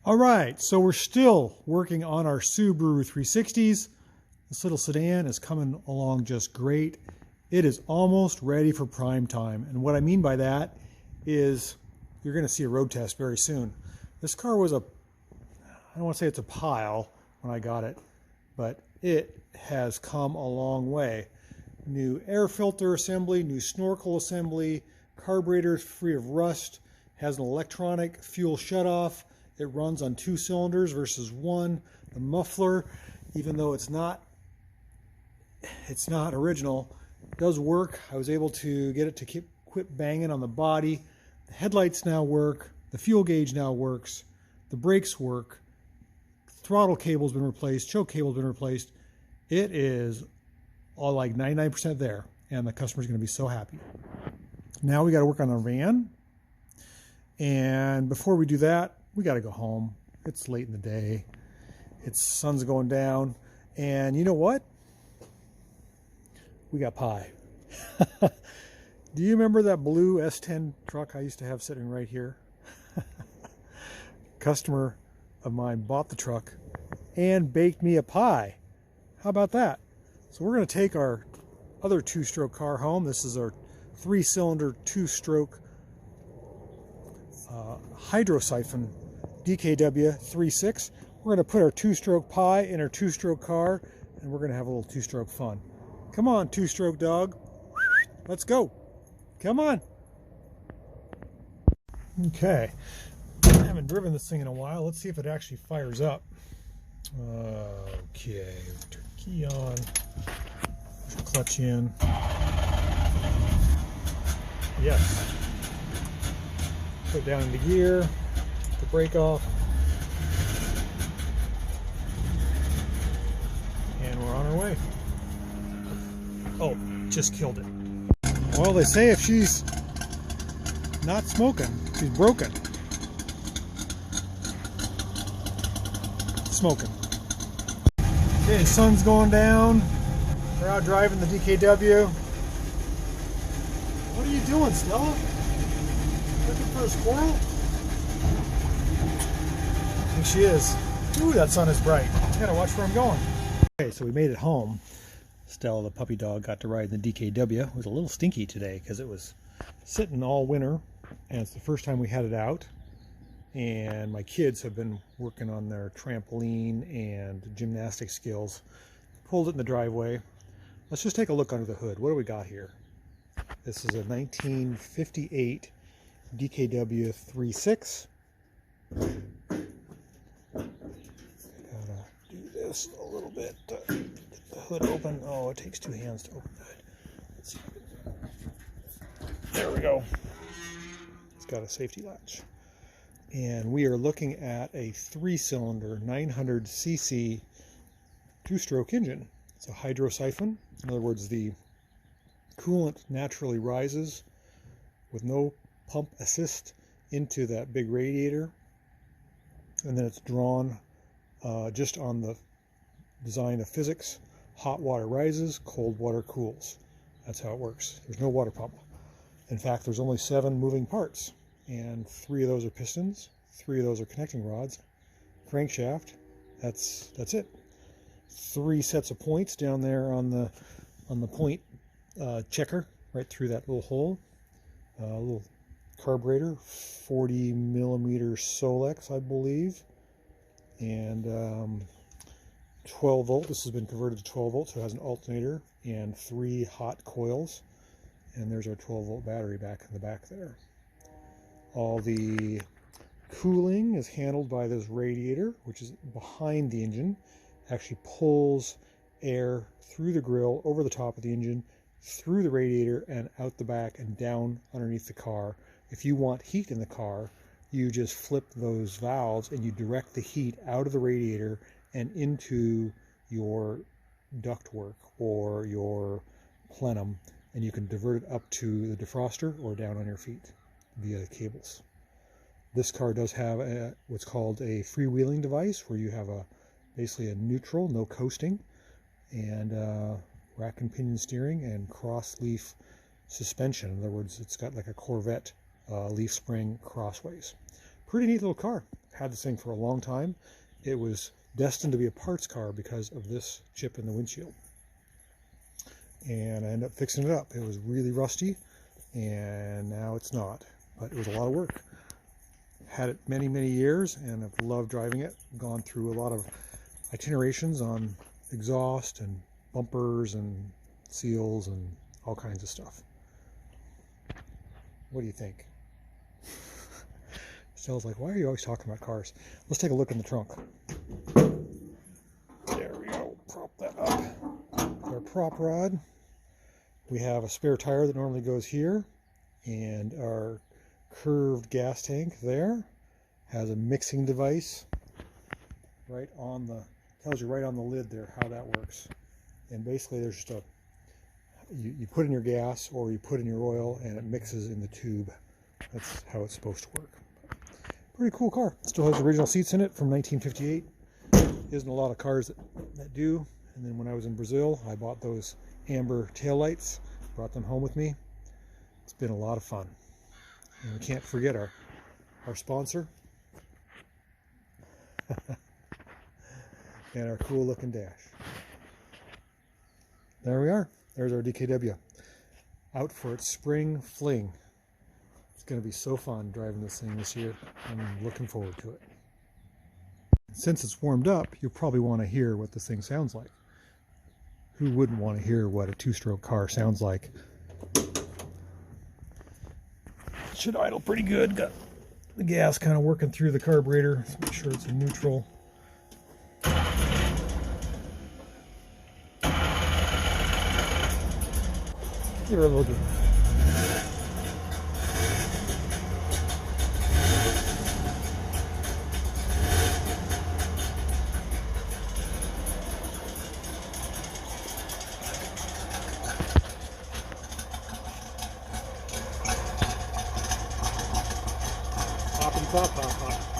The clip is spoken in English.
All right, so we're still working on our Subaru 360s. This little sedan is coming along just great. It is almost ready for prime time. And what I mean by that is you're going to see a road test very soon. This car was I don't want to say it's a pile when I got it, but it has come a long way. New air filter assembly, new snorkel assembly, carburetor free of rust, has an electronic fuel shutoff. It runs on 2 cylinders versus 1. The muffler, even though it's not original, does work. I was able to get it to quit banging on the body. The headlights now work. The fuel gauge now works. The brakes work. Throttle cable's been replaced. Choke cable's been replaced. It is all like 99% there, and the customer's going to be so happy. Now we got to work on our van, and before we do that, we got to go home. It's late in the day. Sun's going down. And you know what? We got pie. Do you remember that blue S10 truck I used to have sitting right here? Customer of mine bought the truck and baked me a pie. How about that? So we're going to take our other 2-stroke car home. This is our 3-cylinder 2-stroke hydrosiphon DKW 3.6. We're going to put our 2-stroke pie in our 2-stroke car, and we're going to have a little 2-stroke fun. Come on, 2-stroke dog. Let's go. Come on. Okay. I haven't driven this thing in a while. Let's see if it actually fires up. Okay. Turn key on. Push the clutch in. Yes. Put it down into gear. The brake off, and we're on our way. Oh, just killed it. Well, they say if she's not smoking, she's broken. Smoking. Okay, the sun's going down. We're out driving the DKW. What are you doing, Stella? Looking for a squirrel? I think she is. Ooh, that sun is bright. I gotta watch where I'm going. Okay, so we made it home. Stella, the puppy dog, got to ride in the DKW. It was a little stinky today because it was sitting all winter, and it's the first time we had it out. And my kids have been working on their trampoline and gymnastic skills. Pulled it in the driveway. Let's just take a look under the hood. What do we got here? This is a 1958 DKW 3.6. This a little bit to get the hood open. Oh, it takes 2 hands to open the hood. Let's see. There we go. It's got a safety latch. And we are looking at a 3-cylinder 900cc 2-stroke engine. It's a hydrosiphon. In other words, the coolant naturally rises with no pump assist into that big radiator, and then it's drawn just on the design of physics. Hot water rises, cold water cools. That's how it works. There's no water pump. In fact, there's only 7 moving parts, and 3 of those are pistons, 3 of those are connecting rods, crankshaft. That's it. 3 sets of points down there on the point checker right through that little hole. Little carburetor, 40 millimeter Solex, I believe, and 12 volt. This has been converted to 12 volt, so it has an alternator and 3 hot coils, and there's our 12 volt battery back in the back there. All the cooling is handled by this radiator, which is behind the engine. Actually pulls air through the grill, over the top of the engine, through the radiator and out the back and down underneath the car. If you want heat in the car, you just flip those valves and you direct the heat out of the radiator and into your ductwork or your plenum, and you can divert it up to the defroster or down on your feet via the cables. This car does have what's called a freewheeling device, where you have basically a neutral, no coasting, and rack and pinion steering and cross leaf suspension. In other words, it's got like a Corvette leaf spring crossways. Pretty neat little car. had this thing for a long time. It was destined to be a parts car because of this chip in the windshield. And I ended up fixing it up. It was really rusty, and now it's not. But it was a lot of work. Had it many, many years, and I've loved driving it. Gone through a lot of itinerations on exhaust and bumpers and seals and all kinds of stuff. What do you think? Stell's like, why are you always talking about cars? Let's take a look in the trunk. There we go. Prop that up. Our prop rod. We have a spare tire that normally goes here, and our curved gas tank there has a mixing device right on the, tells you right on the lid there how that works. And basically there's just a, you put in your gas or you put in your oil and it mixes in the tube. That's how it's supposed to work. Pretty cool car. Still has original seats in it from 1958. Isn't a lot of cars that do. And then when I was in Brazil, I bought those amber taillights, brought them home with me. It's been a lot of fun. And we can't forget our sponsor. And our cool looking dash. There we are. There's our DKW. Out for its spring fling. It's going to be so fun driving this thing this year. I'm looking forward to it. Since it's warmed up, you'll probably want to hear what this thing sounds like. Who wouldn't want to hear what a two-stroke car sounds like? Should idle pretty good. Got the gas kind of working through the carburetor. Let's make sure it's in neutral. Give her a little bit. Pop and pop, pop, pop.